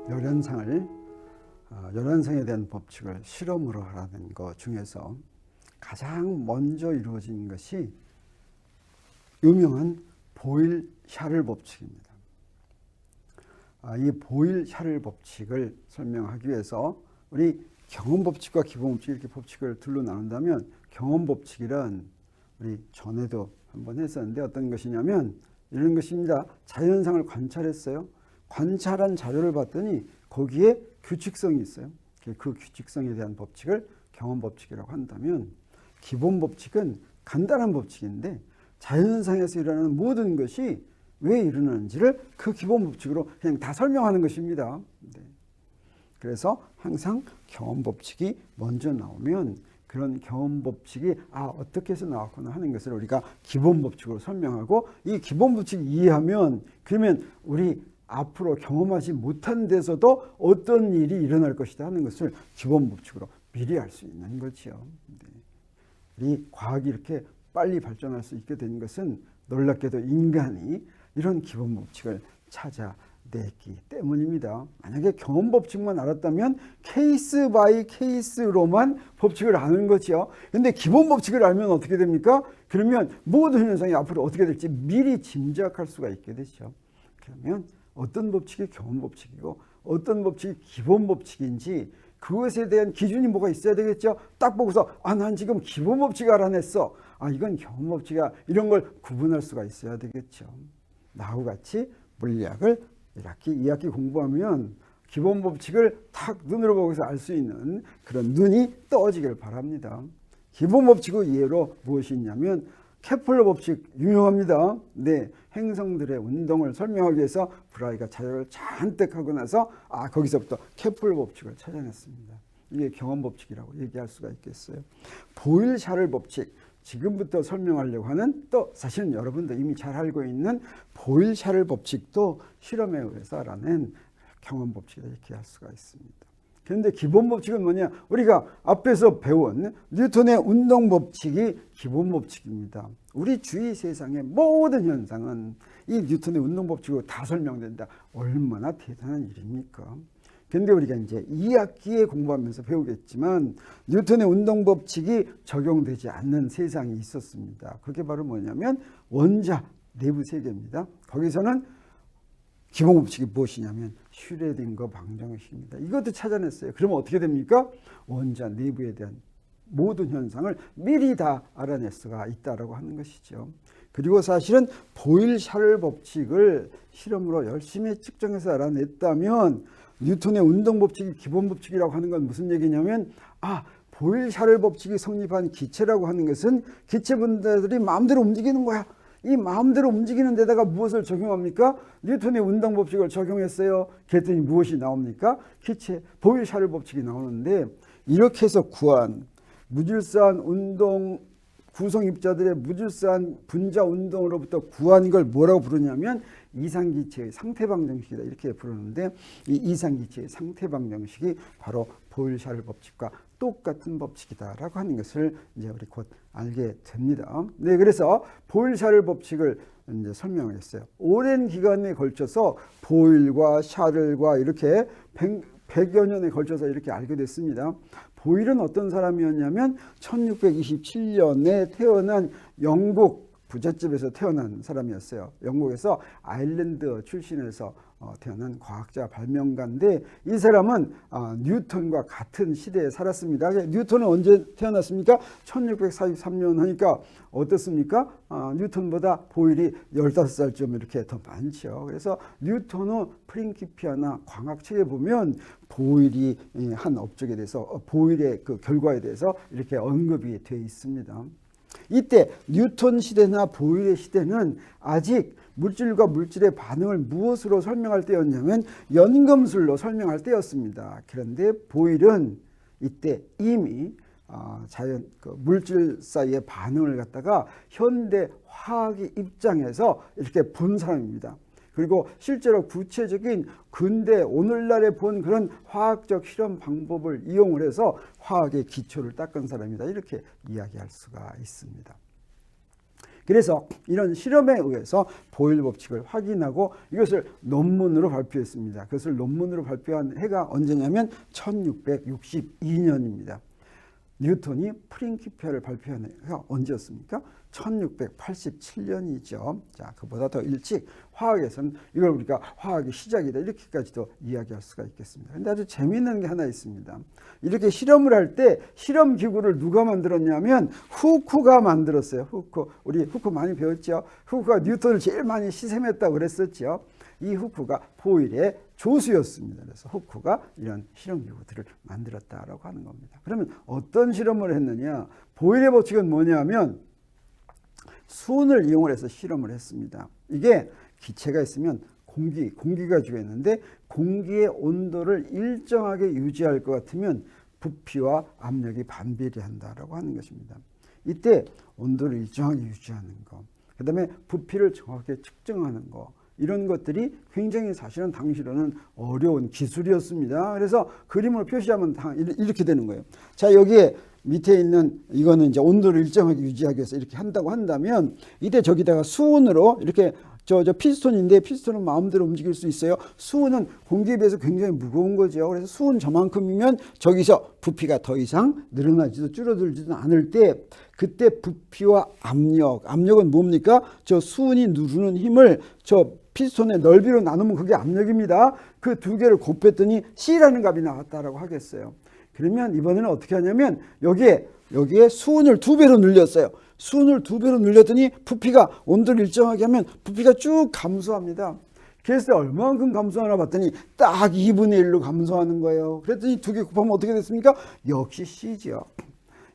열현상을 열현상에 대한 법칙을 실험으로 하라는 것 중에서 가장 먼저 이루어진 것이 유명한 보일-샤를 법칙입니다. 이 보일-샤를 법칙을 설명하기 위해서 우리 경험법칙과 기본법칙 이렇게 법칙을 둘로 나눈다면, 경험법칙이란 우리 전에도 한번 했었는데 어떤 것이냐면 이런 것입니다. 자연상을 관찰했어요. 관찰한 자료를 봤더니 거기에 규칙성이 있어요. 그 규칙성에 대한 법칙을 경험법칙이라고 한다면, 기본법칙은 간단한 법칙인데 자연상에서 일어나는 모든 것이 왜 일어나는지를 그 기본법칙으로 그냥 다 설명하는 것입니다. 네. 그래서 항상 경험법칙이 먼저 나오면 그런 경험법칙이 어떻게 해서 나왔구나 하는 것을 우리가 기본법칙으로 설명하고, 이 기본법칙을 이해하면 그러면 우리 앞으로 경험하지 못한 데서도 어떤 일이 일어날 것이다 하는 것을 기본법칙으로 미리 알 수 있는 거죠. 네. 이 과학이 이렇게 빨리 발전할 수 있게 된 것은 놀랍게도 인간이 이런 기본법칙을 찾아냈기 때문입니다. 만약에 경험법칙만 알았다면 케이스 바이 케이스로만 법칙을 아는 거죠. 그런데 기본법칙을 알면 어떻게 됩니까? 그러면 모든 현상이 앞으로 어떻게 될지 미리 짐작할 수가 있게 되죠. 그러면 어떤 법칙이 경험법칙이고 어떤 법칙이 기본법칙인지 그것에 대한 기준이 뭐가 있어야 되겠죠. 딱 보고서 난 지금 기본법칙 알아냈어, 이건 경험법칙이야, 이런 걸 구분할 수가 있어야 되겠죠. 나하고 같이 물리학을 1학기, 2학기 공부하면 기본법칙을 탁 눈으로 보고서 알 수 있는 그런 눈이 떠지길 바랍니다. 기본법칙의 예로 무엇이 있냐면 케플러 법칙 유명합니다. 네, 행성들의 운동을 설명하기 위해서 브라이가 자료를 잔뜩 하고 나서 거기서부터 케플러 법칙을 찾아냈습니다. 이게 경험법칙이라고 얘기할 수가 있겠어요. 보일-샤를 법칙, 지금부터 설명하려고 하는, 또 사실은 여러분도 이미 잘 알고 있는 보일-샤를 법칙도 실험에 의해서 알아낸 경험법칙이다 이렇게 할 수가 있습니다. 그런데 기본법칙은 뭐냐? 우리가 앞에서 배운 뉴턴의 운동법칙이 기본법칙입니다. 우리 주위 세상의 모든 현상은 이 뉴턴의 운동법칙으로 다 설명된다. 얼마나 대단한 일입니까? 그런데 우리가 이제 2학기에 공부하면서 배우겠지만 뉴턴의 운동법칙이 적용되지 않는 세상이 있었습니다. 그게 바로 뭐냐면 원자 내부 세계입니다. 거기서는 기본법칙이 무엇이냐면 슈레딩거 방정식입니다. 이것도 찾아냈어요. 그러면 어떻게 됩니까? 원자 내부에 대한 모든 현상을 미리 다 알아낼 수가 있다라고 하는 것이죠. 그리고 사실은 보일-샤를 법칙을 실험으로 열심히 측정해서 알아냈다면 뉴턴의 운동법칙이 기본법칙이라고 하는 건 무슨 얘기냐면 보일-샤를 법칙이 성립한 기체라고 하는 것은 기체 분자들이 마음대로 움직이는 거야. 이 마음대로 움직이는 데다가 무엇을 적용합니까? 뉴턴의 운동법칙을 적용했어요. 그랬더니 무엇이 나옵니까? 기체 보일-샤를 법칙이 나오는데, 이렇게 해서 구한 무질서한 운동 구성 입자들의 무질서한 분자 운동으로부터 구한 걸 뭐라고 부르냐면 이상기체의 상태방정식이다 이렇게 부르는데, 이 이상기체의 상태방정식이 바로 보일-샤를 법칙과 똑같은 법칙이다라고 하는 것을 이제 우리 곧 알게 됩니다. 네, 그래서 보일-샤를 법칙을 이제 설명했어요. 오랜 기간에 걸쳐서 보일과 샤를과 이렇게 100여 년에 걸쳐서 이렇게 알게 됐습니다. 보일은 어떤 사람이었냐면 1627년에 태어난 영국 부잣집에서 태어난 사람이었어요. 영국에서 아일랜드 출신에서 태어난 과학자 발명가인데, 이 사람은 뉴턴과 같은 시대에 살았습니다. 뉴턴은 언제 태어났습니까? 1643년 하니까 어떻습니까? 뉴턴보다 보일이 15살쯤 이렇게 더 많죠. 그래서 뉴턴의 프린키피아나 광학책에 보면 보일이 한 업적에 대해서, 보일의 그 결과에 대해서 이렇게 언급이 되어 있습니다. 이때 뉴턴 시대나 보일의 시대는 아직 물질과 물질의 반응을 무엇으로 설명할 때였냐면 연금술로 설명할 때였습니다. 그런데 보일은 이때 이미 물질 사이의 반응을 갖다가 현대 화학의 입장에서 이렇게 본 사람입니다. 그리고 실제로 구체적인 근대 오늘날에 본 그런 화학적 실험 방법을 이용을 해서 화학의 기초를 닦은 사람이다 이렇게 이야기할 수가 있습니다. 그래서 이런 실험에 의해서 보일 법칙을 확인하고 이것을 논문으로 발표했습니다. 그것을 논문으로 발표한 해가 언제냐면 1662년입니다. 뉴턴이 프린키피아를 발표한 해가 언제였습니까? 1687년이죠. 자, 그보다 더 일찍 화학에서는 이걸 우리가 화학의 시작이다 이렇게까지도 이야기할 수가 있겠습니다. 근데 아주 재미있는 게 하나 있습니다. 이렇게 실험을 할 때 실험 기구를 누가 만들었냐면 후크가 만들었어요. 후크. 우리 후크 많이 배웠죠. 후크가 뉴턴을 제일 많이 시샘했다고 그랬었죠. 이 후크가 보일의 조수였습니다. 그래서 후크가 이런 실험 기구들을 만들었다라고 하는 겁니다. 그러면 어떤 실험을 했느냐? 보일의 법칙은 뭐냐면 수은을 이용해서 실험을 했습니다. 이게 기체가 있으면 공기가 주가 있는데 공기의 온도를 일정하게 유지할 것 같으면 부피와 압력이 반비례한다라고 하는 것입니다. 이때 온도를 일정하게 유지하는 거, 그 다음에 부피를 정확하게 측정하는 거, 이런 것들이 굉장히 사실은 당시로는 어려운 기술이었습니다. 그래서 그림으로 표시하면 이렇게 되는 거예요. 자, 여기에 밑에 있는 이거는 이제 온도를 일정하게 유지하기 위해서 이렇게 한다고 한다면 이때 저기다가 수은으로 이렇게 저 피스톤인데 피스톤은 마음대로 움직일 수 있어요. 수은은 공기에 비해서 굉장히 무거운 거죠. 그래서 수은 저만큼이면 저기서 부피가 더 이상 늘어나지도 줄어들지도 않을 때 그때 부피와 압력은 뭡니까? 저 수은이 누르는 힘을 저 피스톤의 넓이로 나누면 그게 압력입니다. 그 두 개를 곱했더니 C라는 값이 나왔다라고 하겠어요. 그러면 이번에는 어떻게 하냐면 여기에 수은을 2배로 늘렸어요. 수은을 2배로 늘렸더니 부피가 온도를 일정하게 하면 부피가 쭉 감소합니다. 그래서 얼마만큼 감소하나 봤더니 딱 2분의 1로 감소하는 거예요. 그랬더니 두 개 곱하면 어떻게 됐습니까? 역시 C죠.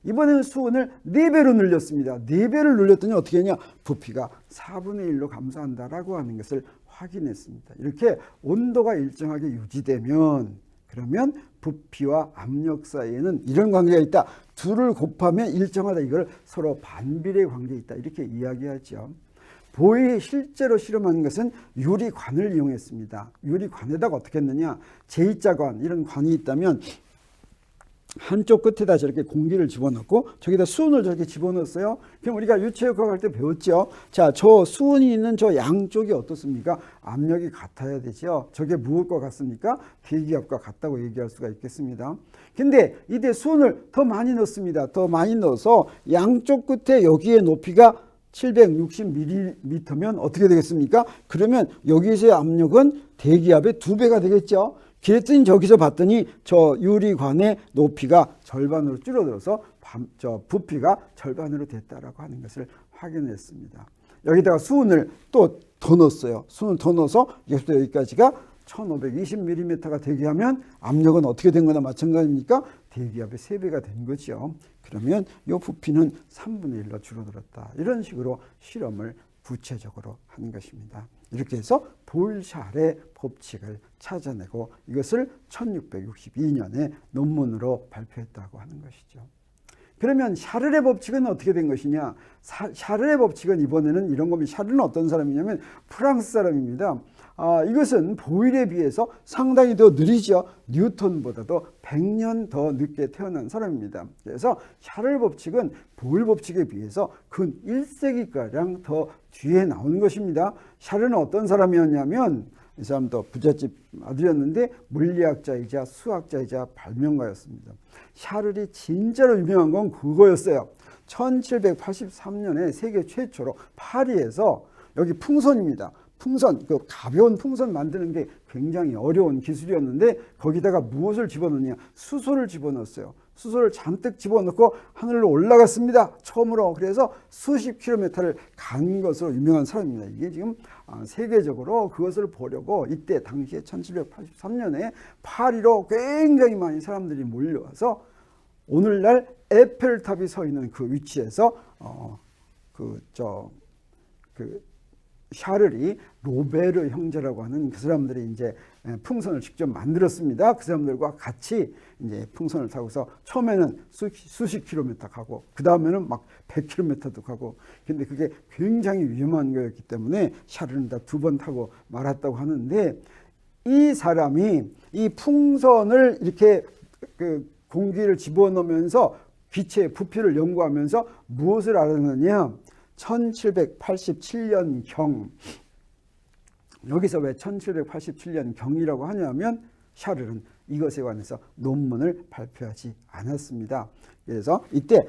이번에는 수은을 4배로 늘렸습니다. 4배를 늘렸더니 어떻게 하냐? 부피가 4분의 1로 감소한다라고 하는 것을 확인했습니다. 이렇게 온도가 일정하게 유지되면 그러면 부피와 압력 사이에는 이런 관계가 있다. 둘을 곱하면 일정하다. 이걸 서로 반비례 관계가 있다. 이렇게 이야기하죠. 보일이 실제로 실험한 것은 유리관을 이용했습니다. 유리관에다가 어떻게 했느냐. J자관 이런 관이 있다면 한쪽 끝에다 저렇게 공기를 집어넣고 저기다 수은을 저렇게 집어넣었어요. 그럼 우리가 유체역학 할 때 배웠죠. 자, 저 수은이 있는 저 양쪽이 어떻습니까? 압력이 같아야 되죠. 저게 무엇과 같습니까? 대기압과 같다고 얘기할 수가 있겠습니다. 근데 이때 수은을 더 많이 넣습니다. 더 많이 넣어서 양쪽 끝에 여기에 높이가 760mm면 어떻게 되겠습니까? 그러면 여기서의 압력은 대기압의 2배가 되겠죠. 그랬더니 저기서 봤더니 저 유리관의 높이가 절반으로 줄어들어서 저 부피가 절반으로 됐다라고 하는 것을 확인했습니다. 여기다가 수은을 또 더 넣었어요. 수은을 더 넣어서 여기부터 여기까지가 1520mm가 되게 하면 압력은 어떻게 된 거나 마찬가지입니까? 대기압의 3배가 된 거죠. 그러면 이 부피는 3분의 1로 줄어들었다. 이런 식으로 실험을 구체적으로 한 것입니다. 이렇게 해서 보일샬의 법칙을 찾아내고 이것을 1662년에 논문으로 발표했다고 하는 것이죠. 그러면 샤를의 법칙은 어떻게 된 것이냐? 샤를의 법칙은 이번에는 이런 겁니다. 샤를은 어떤 사람이냐면 프랑스 사람입니다. 이것은 보일에 비해서 상당히 더 느리죠. 뉴턴보다도 100년 더 늦게 태어난 사람입니다. 그래서 샤를 법칙은 보일 법칙에 비해서 근 1세기가량 더 뒤에 나온 것입니다. 샤를은 어떤 사람이었냐면 이 사람도 부잣집 아들이었는데 물리학자이자 수학자이자 발명가였습니다. 샤를이 진짜로 유명한 건 그거였어요. 1783년에 세계 최초로 파리에서 여기 풍선입니다. 풍선, 그 가벼운 풍선 만드는 게 굉장히 어려운 기술이었는데 거기다가 무엇을 집어넣느냐? 수소를 집어넣었어요. 수소를 잔뜩 집어넣고 하늘로 올라갔습니다. 처음으로. 그래서 수십 킬로미터를 간 것으로 유명한 사람입니다. 이게 지금 세계적으로 그것을 보려고 이때 당시에 1783년에 파리로 굉장히 많이 사람들이 몰려와서 오늘날 에펠탑이 서 있는 그 위치에서 샤를이 로베르 형제라고 하는 그 사람들이 이제 풍선을 직접 만들었습니다. 그 사람들과 같이 이제 풍선을 타고서 처음에는 수십 킬로미터 가고 그 다음에는 막 100킬로미터도 가고 근데 그게 굉장히 위험한 거였기 때문에 샤를은 다 2번 타고 말았다고 하는데 이 사람이 이 풍선을 이렇게 그 공기를 집어넣으면서 기체의 부피를 연구하면서 무엇을 알았느냐? 1787년경, 여기서 왜 1787년경이라고 하냐면 샤를은 이것에 관해서 논문을 발표하지 않았습니다. 그래서 이때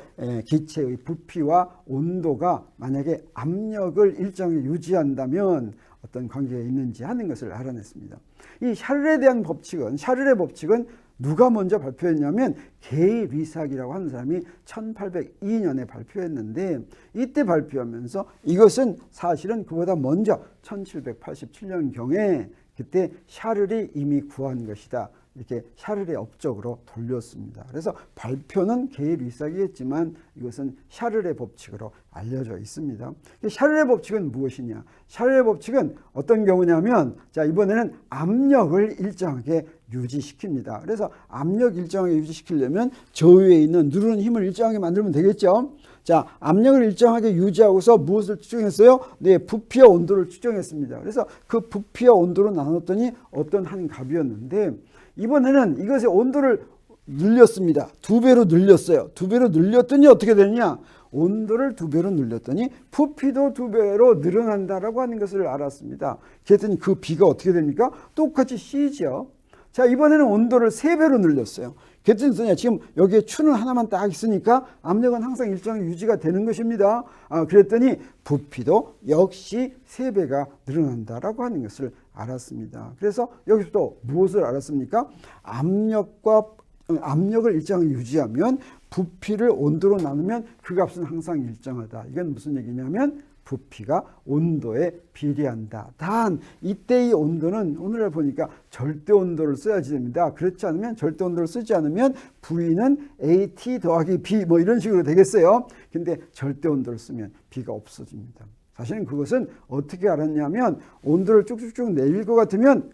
기체의 부피와 온도가 만약에 압력을 일정하게 유지한다면 어떤 관계가 있는지 하는 것을 알아냈습니다. 이 샤를에 대한 법칙은, 샤를의 법칙은 누가 먼저 발표했냐면 게이 리삭이라고 하는 사람이 1802년에 발표했는데, 이때 발표하면서 이것은 사실은 그보다 먼저 1787년경에 그때 샤를이 이미 구한 것이다, 이렇게 샤를의 업적으로 돌렸습니다. 그래서 발표는 게이 리삭이었지만 이것은 샤를의 법칙으로 알려져 있습니다. 샤를의 법칙은 무엇이냐? 샤를의 법칙은 어떤 경우냐면, 자, 이번에는 압력을 일정하게 유지시킵니다. 그래서 압력 일정하게 유지시키려면 저 위에 있는 누르는 힘을 일정하게 만들면 되겠죠. 자, 압력을 일정하게 유지하고서 무엇을 추정했어요? 네, 부피와 온도를 추정했습니다. 그래서 그 부피와 온도로 나눴더니 어떤 한 값이었는데, 이번에는 이것의 온도를 늘렸습니다. 2배로 늘렸어요. 2배로 늘렸더니 어떻게 되느냐? 온도를 2배로 늘렸더니 부피도 2배로 늘어난다라고 하는 것을 알았습니다. 그랬더니 그 비가 어떻게 됩니까? 똑같이 C죠. 자, 이번에는 온도를 3배로 늘렸어요. 그랬더니 지금 여기에 추는 하나만 딱 있으니까 압력은 항상 일정하게 유지가 되는 것입니다. 그랬더니 부피도 역시 3배가 늘어난다라고 하는 것을 알았습니다. 그래서 여기서 또 무엇을 알았습니까? 압력을 일정하게 유지하면 부피를 온도로 나누면 그 값은 항상 일정하다. 이건 무슨 얘기냐면 부피가 온도에 비례한다. 단 이때의 온도는 오늘날 보니까 절대 온도를 써야지 됩니다. 그렇지 않으면, 절대 온도를 쓰지 않으면 V는 AT 더하기 B 뭐 이런 식으로 되겠어요. 근데 절대 온도를 쓰면 B가 없어집니다. 사실은 그것은 어떻게 알았냐면, 온도를 쭉쭉쭉 내릴 것 같으면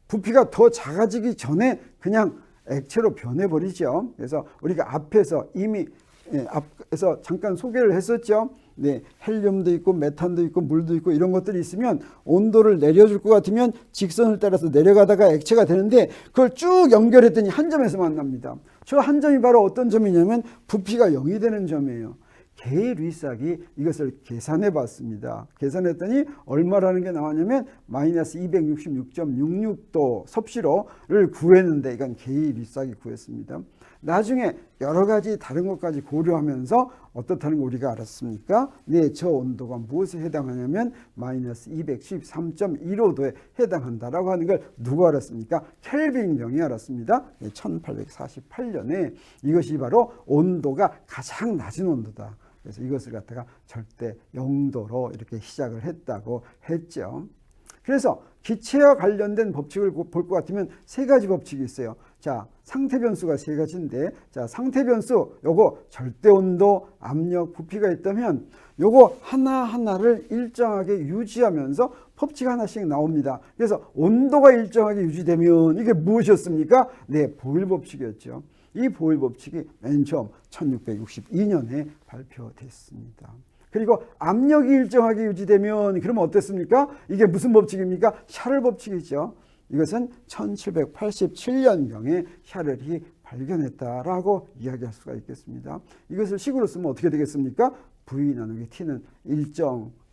부피가 더 작아지기 전에 그냥 액체로 변해버리죠. 그래서 우리가 앞에서 이미 앞에서 잠깐 소개를 했었죠. 네, 헬륨도 있고 메탄도 있고 물도 있고 이런 것들이 있으면 온도를 내려줄 것 같으면 직선을 따라서 내려가다가 액체가 되는데, 그걸 쭉 연결했더니 한 점에서 만납니다. 저 한 점이 바로 어떤 점이냐면 부피가 0이 되는 점이에요. 게이 리삭이 이것을 계산해 봤습니다. 계산했더니 얼마라는 게 나왔냐면 마이너스 266.66도 섭씨로를 구했는데, 이건 게이 리삭이 구했습니다. 나중에 여러 가지 다른 것까지 고려하면서 어떻다는 거 우리가 알았습니까? 네, 저 온도가 무엇에 해당하냐면 마이너스 213.15도에 해당한다라고 하는 걸 누가 알았습니까? 켈빈경이 알았습니다. 1848년에 이것이 바로 온도가 가장 낮은 온도다. 그래서 이것을 갖다가 절대 0도로 이렇게 시작을 했다고 했죠. 그래서 기체와 관련된 법칙을 볼 것 같으면 3가지 법칙이 있어요. 자, 상태 변수가 3가지인데, 자, 상태 변수 요거 절대 온도, 압력, 부피가 있다면 요거 하나하나를 일정하게 유지하면서 법칙 하나씩 나옵니다. 그래서 온도가 일정하게 유지되면 이게 무엇이었습니까? 네, 보일 법칙이었죠. 이 보일 법칙이 맨 처음 1662년에 발표됐습니다. 그리고 압력이 일정하게 유지되면 그러면 어땠습니까? 이게 무슨 법칙입니까? 샤를 법칙이죠. 이것은 1787년경에 샤를이 발견했다라고 이야기할 수가 있겠습니다. 이것을 식으로 쓰면 어떻게 되겠습니까? V 나누기 T는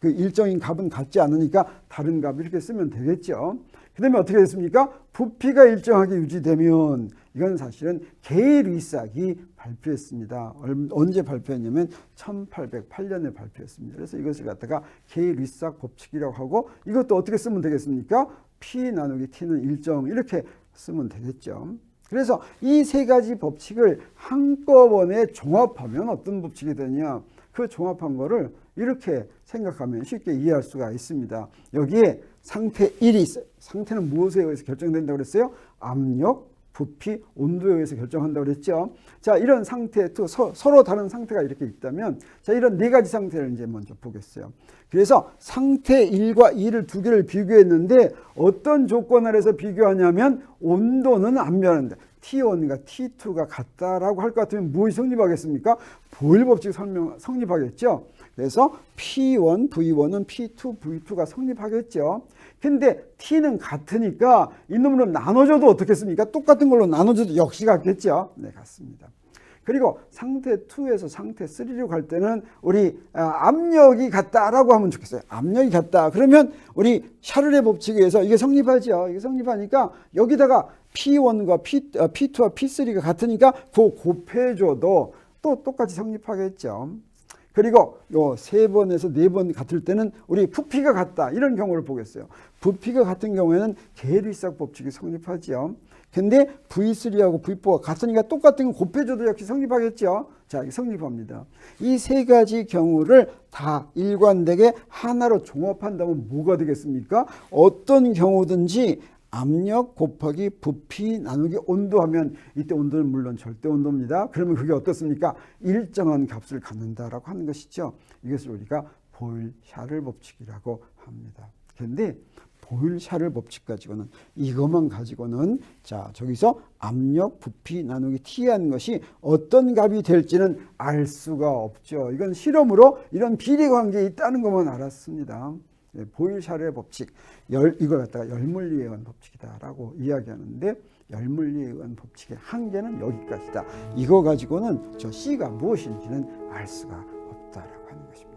그 일정인 값은 같지 않으니까 다른 값 이렇게 쓰면 되겠죠. 그 다음에 어떻게 됐습니까? 부피가 일정하게 유지되면, 이건 사실은 게이 리삭이 발표했습니다. 언제 발표했냐면 1808년에 발표했습니다. 그래서 이것을 갖다가 게이 리삭 법칙이라고 하고, 이것도 어떻게 쓰면 되겠습니까? P 나누기 T는 일정, 이렇게 쓰면 되겠죠. 그래서 이 3가지 법칙을 한꺼번에 종합하면 어떤 법칙이 되냐? 그 종합한 거를 이렇게 생각하면 쉽게 이해할 수가 있습니다. 여기에 상태 1이 있어요. 상태는 무엇에 의해서 결정된다고 그랬어요? 압력, 부피, 온도에 의해서 결정한다고 그랬죠. 자, 이런 상태, 또 서로 다른 상태가 이렇게 있다면, 자, 이런 4가지 상태를 이제 먼저 보겠어요. 그래서 상태 1과 2를 2개를 비교했는데 어떤 조건 아래서 비교하냐면 온도는 안 변한다. T1과 T2가 같다라고 할 것 같으면 무엇이 성립하겠습니까? 보일 법칙 성립하겠죠. 그래서 P1, V1은 P2, V2가 성립하겠죠. 근데 T는 같으니까 이놈으로 나눠줘도 어떻겠습니까? 똑같은 걸로 나눠줘도 역시 같겠죠. 네, 같습니다. 그리고 상태 2에서 상태 3로 갈 때는 우리 압력이 같다라고 하면 좋겠어요. 압력이 같다. 그러면 우리 샤를의 법칙에 의해서 이게 성립하죠. 이게 성립하니까 여기다가 P1과 P2와 P3가 같으니까 그 곱해줘도 또 똑같이 성립하겠죠. 그리고 요 3번에서 4번 같을 때는 우리 부피가 같다. 이런 경우를 보겠어요. 부피가 같은 경우에는 계류이삭 법칙이 성립하죠. 근데 V3하고 V4가 같으니까 똑같은 거 곱해줘도 역시 성립하겠죠. 자, 이게 성립합니다. 이 세 가지 경우를 다 일관되게 하나로 종합한다면 뭐가 되겠습니까? 어떤 경우든지 압력 곱하기 부피 나누기 온도하면 이때 온도는 물론 절대 온도입니다. 그러면 그게 어떻습니까? 일정한 값을 갖는다라고 하는 것이죠. 이것을 우리가 보일-샤를 법칙이라고 합니다. 그런데 보일-샤를 법칙 가지고는 이것만 가지고는 자 저기서 압력 부피 나누기 T한 것이 어떤 값이 될지는 알 수가 없죠. 이건 실험으로 이런 비례 관계에 있다는 것만 알았습니다. 보일-샤를 법칙, 이걸 갖다가 열물리에 의한 법칙이다라고 이야기하는데 열물리에 의한 법칙의 한계는 여기까지다. 이거 가지고는 저 C가 무엇인지는 알 수가 없다라고 하는 것입니다.